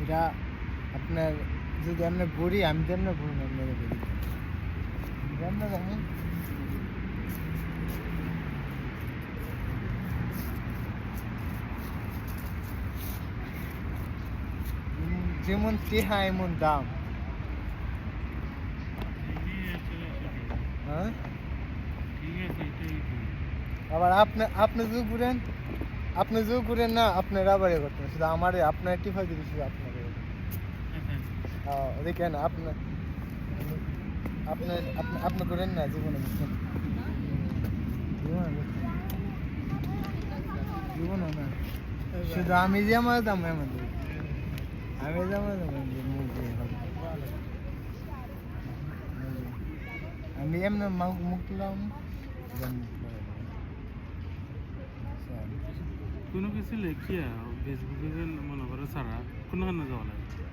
এটা আপনার যদি আমরা ঘুরি আমি যেমন ঘুরি আপনারা ঘুরি যেমন জানি যেমন চেহা এমন দাম। হ্যাঁ আবার আপনি যদি ঘুরেন না আপনার আবার করতেন শুধু আমার আপনার টিফা দিবি শুধু আপনার দেখেন আপনার আপনার আপনি করেন না জীবনে বুঝছেন জীবনে না শুধু আমি যে আমার দাম এমন আমি যে আমার আমি এমনি মুখ দিলাম কোনো কিছু লেখিয়া ফেসবুকে মনে করে ছাড়া কোনো যাওয়া লাগে